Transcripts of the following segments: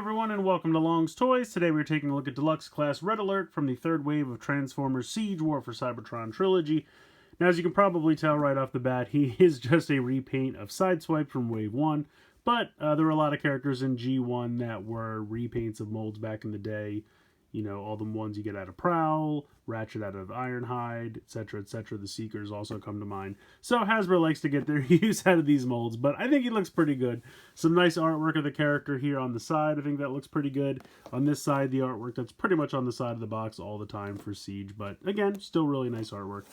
everyone, and welcome to Long's Toys. Today we're taking a look at Deluxe Class Red Alert from the third wave of Transformers Siege War for Cybertron Trilogy. Now, as you can probably tell right off the bat, he is just a repaint of Sideswipe from Wave 1, but there were a lot of characters in G1 that were repaints of molds back in the day. You know, all the ones you get out of Prowl, Ratchet out of Ironhide, etc., etc. The Seekers also come to mind. So Hasbro likes to get their use out of these molds, but I think he looks pretty good. Some nice artwork of the character here on the side. I think that looks pretty good. On this side, the artwork that's pretty much on the side of the box all the time for Siege, but again, still really nice artwork.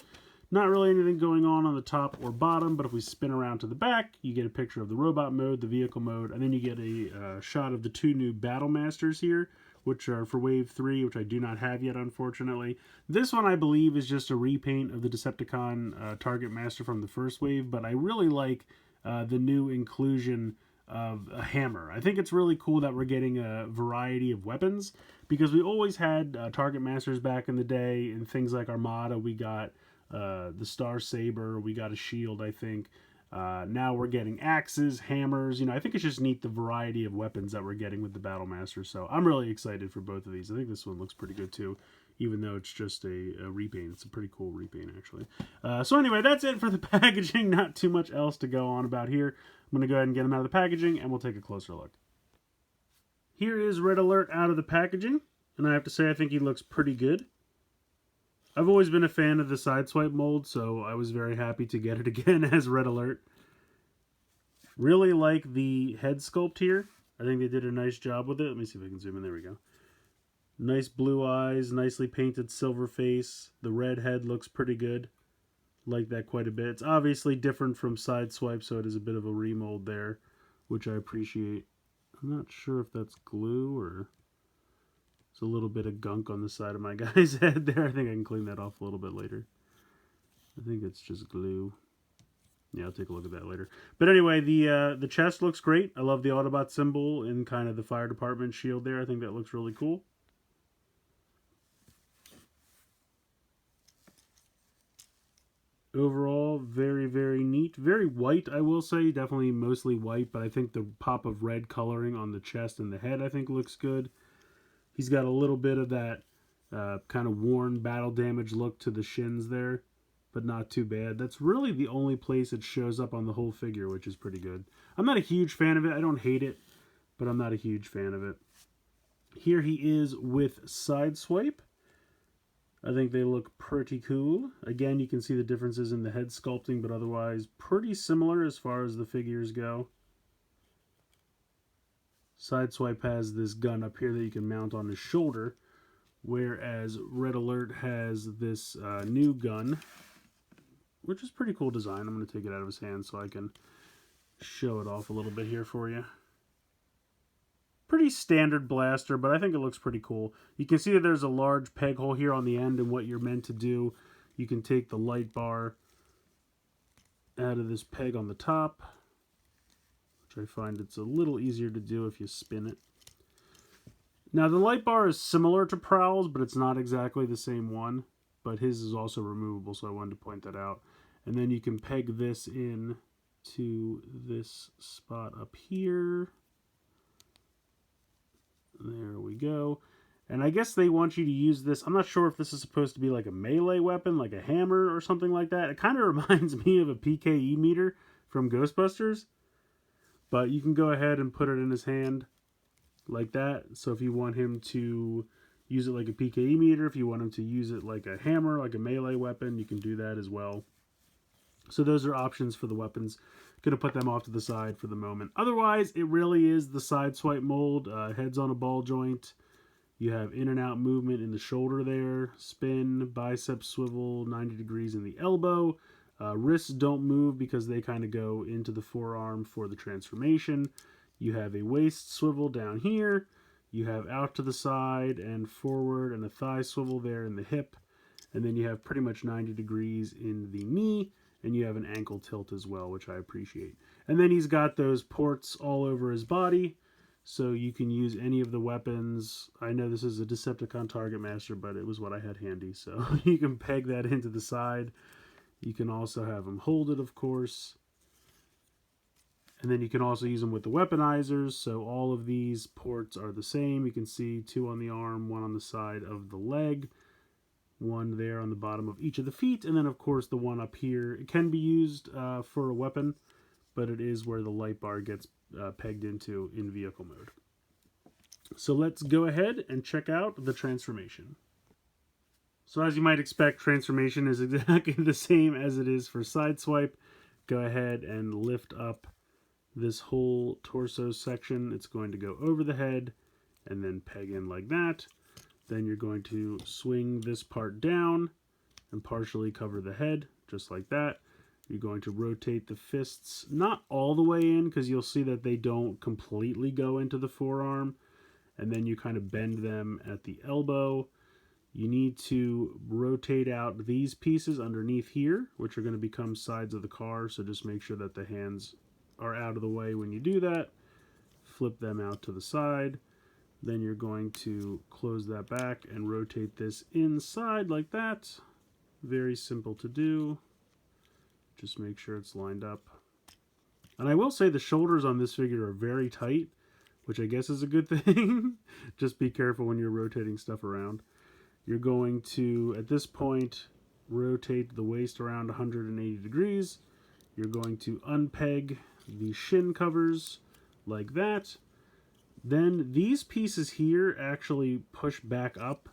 Not really anything going on the top or bottom, but if we spin around to the back, you get a picture of the robot mode, the vehicle mode, and then you get a shot of the two new Battle Masters here, which are for Wave 3, which I do not have yet, unfortunately. This one, I believe, is just a repaint of the Decepticon Target Master from the first wave, but I really like the new inclusion of a hammer. I think it's really cool that we're getting a variety of weapons, because we always had Target Masters back in the day, and things like Armada, we got the Star Saber, we got a shield, I think. Now we're getting axes, hammers. You know, I think it's just neat the variety of weapons that we're getting with the Battle Master. So I'm really excited for both of these. I think this one looks pretty good too, even though it's just a repaint. It's a pretty cool repaint, actually. So anyway, that's it for the packaging. Not too much else to go on about here. I'm going to go ahead and get them out of the packaging, and we'll take a closer look. Here is Red Alert out of the packaging, and I have to say I think he looks pretty good. I've always been a fan of the Sideswipe mold, so I was very happy to get it again as Red Alert. Really like the head sculpt here. I think they did a nice job with it. Let me see if I can zoom in. There we go. Nice blue eyes, nicely painted silver face. The red head looks pretty good. Like that quite a bit. It's obviously different from Sideswipe, so it is a bit of a remold there, which I appreciate. I'm not sure if that's glue or... There's a little bit of gunk on the side of my guy's head there. I think I can clean that off a little bit later. I think it's just glue. Yeah, I'll take a look at that later. But anyway, the chest looks great. I love the Autobot symbol and kind of the fire department shield there. I think that looks really cool. Overall, very, very neat. Very white, I will say. Definitely mostly white, but I think the pop of red coloring on the chest and the head, I think, looks good. He's got a little bit of that kind of worn battle damage look to the shins there, but not too bad. That's really the only place it shows up on the whole figure, which is pretty good. I'm not a huge fan of it. I don't hate it, but I'm not a huge fan of it. Here he is with Sideswipe. I think they look pretty cool. Again, you can see the differences in the head sculpting, but otherwise pretty similar as far as the figures go. Sideswipe has this gun up here that you can mount on his shoulder, whereas Red Alert has this new gun, which is pretty cool design. I'm going to take it out of his hand so I can show it off a little bit here for you. Pretty standard blaster, but I think it looks pretty cool. You can see that there's a large peg hole here on the end, and what you're meant to do, you can take the light bar out of this peg on the top, which I find it's a little easier to do if you spin it. Now, the light bar is similar to Prowl's, but it's not exactly the same one. But his is also removable, so I wanted to point that out. And then you can peg this in to this spot up here. There we go. And I guess they want you to use this. I'm not sure if this is supposed to be like a melee weapon, like a hammer or something like that. It kind of reminds me of a PKE meter from Ghostbusters. But you can go ahead and put it in his hand like that. So if you want him to use it like a PKE meter, if you want him to use it like a hammer, like a melee weapon, you can do that as well. So those are options for the weapons. Going to put them off to the side for the moment. Otherwise, it really is the Sideswipe mold. Heads on a ball joint. You have in and out movement in the shoulder there. Spin, bicep swivel, 90 degrees in the elbow. Wrists don't move because they kind of go into the forearm for the transformation. You have a waist swivel down here. You have out to the side and forward and a thigh swivel there in the hip. And then you have pretty much 90 degrees in the knee. And you have an ankle tilt as well, which I appreciate. And then he's got those ports all over his body. So you can use any of the weapons. I know this is a Decepticon Target Master, but it was what I had handy. So you can peg that into the side. You can also have him hold it, of course. And then you can also use them with the weaponizers. So all of these ports are the same. You can see 2 on the arm, 1 on the side of the leg, 1 there on the bottom of each of the feet, and then of course the one up here. It can be used for a weapon, but it is where the light bar gets pegged into in vehicle mode. So let's go ahead and check out the transformation. So as you might expect, transformation is exactly the same as it is for sideswipe. Go ahead and lift up this whole torso section. It's going to go over the head and then peg in like that. Then you're going to swing this part down and partially cover the head, just like that. You're going to rotate the fists, not all the way in, because you'll see that they don't completely go into the forearm. And then you kind of bend them at the elbow. You need to rotate out these pieces underneath here, which are going to become sides of the car. So just make sure that the hands are out of the way when you do that. Flip them out to the side. Then you're going to close that back and rotate this inside like that. Very simple to do. Just make sure it's lined up. And I will say the shoulders on this figure are very tight, which I guess is a good thing. Just be careful when you're rotating stuff around. You're going to, at this point, rotate the waist around 180 degrees. You're going to unpeg the shin covers like that. Then these pieces here actually push back up,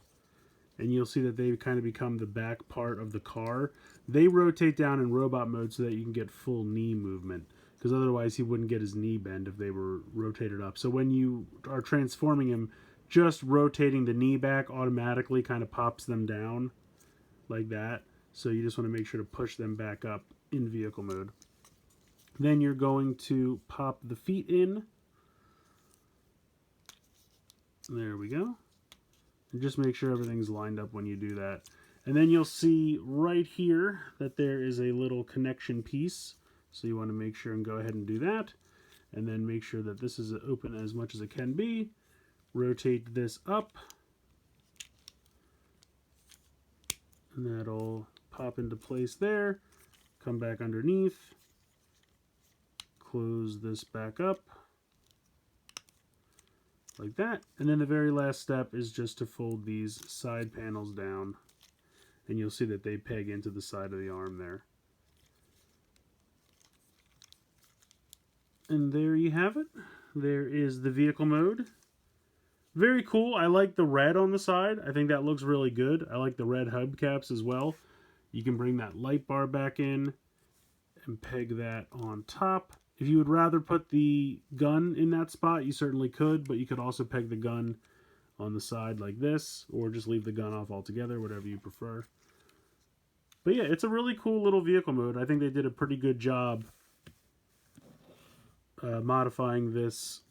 and you'll see that they kind of become the back part of the car. They rotate down in robot mode so that you can get full knee movement, because otherwise he wouldn't get his knee bend if they were rotated up. So when you are transforming him, just rotating the knee back automatically kind of pops them down like that. So you just want to make sure to push them back up in vehicle mode. Then you're going to pop the feet in. There we go. And just make sure everything's lined up when you do that. And then you'll see right here that there is a little connection piece. So you want to make sure and go ahead and do that. And then make sure that this is open as much as it can be. Rotate this up. And that'll pop into place there. Come back underneath. Close this back up. Like that. And then the very last step is just to fold these side panels down. And you'll see that they peg into the side of the arm there. And there you have it. There is the vehicle mode. Very cool. I like the red on the side. I think that looks really good. I like the red hubcaps as well. You can bring that light bar back in and peg that on top. If you would rather put the gun in that spot, you certainly could, but you could also peg the gun on the side like this, or just leave the gun off altogether, whatever you prefer. But yeah, it's a really cool little vehicle mode. I think they did a pretty good job modifying this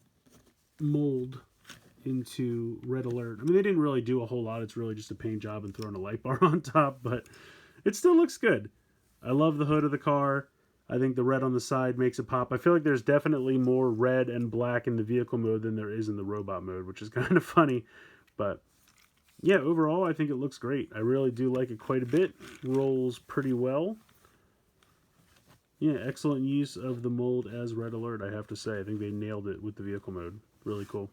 mold into Red Alert. I mean, they didn't really do a whole lot. It's really just a paint job and throwing a light bar on top, but it still looks good. I love the hood of the car. I think the red on the side makes it pop. I feel like there's definitely more red and black in the vehicle mode than there is in the robot mode, which is kind of funny. But yeah, overall, I think it looks great. I really do like it quite a bit. Rolls pretty well. Yeah, excellent use of the mold as Red Alert, I have to say. I think they nailed it with the vehicle mode. Really cool.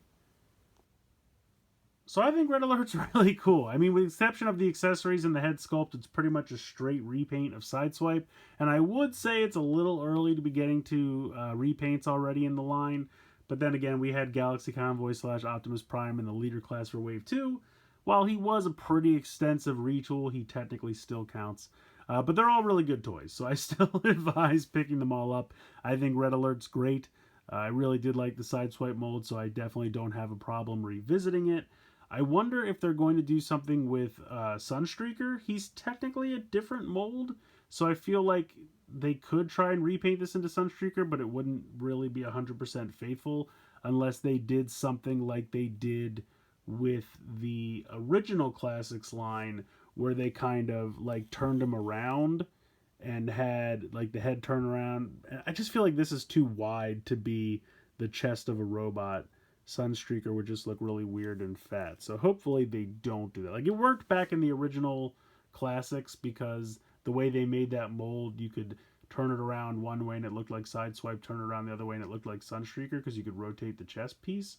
So I think Red Alert's really cool. I mean, with the exception of the accessories and the head sculpt, it's pretty much a straight repaint of Sideswipe. And I would say it's a little early to be getting to repaints already in the line. But then again, we had Galaxy Convoy / Optimus Prime in the leader class for Wave 2. While he was a pretty extensive retool, he technically still counts. But they're all really good toys, so I still advise picking them all up. I think Red Alert's great. I really did like the Sideswipe mold, so I definitely don't have a problem revisiting it. I wonder if they're going to do something with Sunstreaker. He's technically a different mold, so I feel like they could try and repaint this into Sunstreaker, but it wouldn't really be 100% faithful unless they did something like they did with the original Classics line, where they kind of like turned him around and had like the head turn around. I just feel like this is too wide to be the chest of a robot. Sunstreaker would just look really weird and fat. So hopefully they don't do that. Like, it worked back in the original Classics because the way they made that mold, you could turn it around one way and it looked like Sideswipe, turn it around the other way and it looked like Sunstreaker, because you could rotate the chest piece.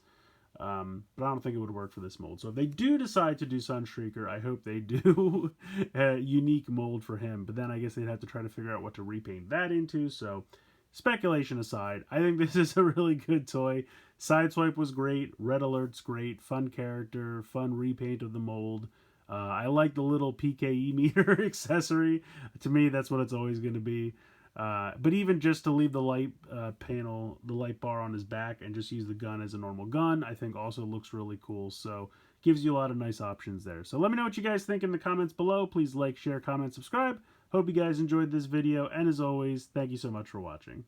But I don't think it would work for this mold. So if they do decide to do Sunstreaker, I hope they do a unique mold for him. But then I guess they'd have to try to figure out what to repaint that into. So speculation aside, I think this is a really good toy. Sideswipe was great. Red Alert's great. Fun character. Fun repaint of the mold. I like the little PKE meter accessory. To me, that's what it's always going to be. But even just to leave the light panel, the light bar on his back and just use the gun as a normal gun, I think also looks really cool. So gives you a lot of nice options there. So let me know what you guys think in the comments below. Please like, share, comment, subscribe. Hope you guys enjoyed this video. And as always, thank you so much for watching.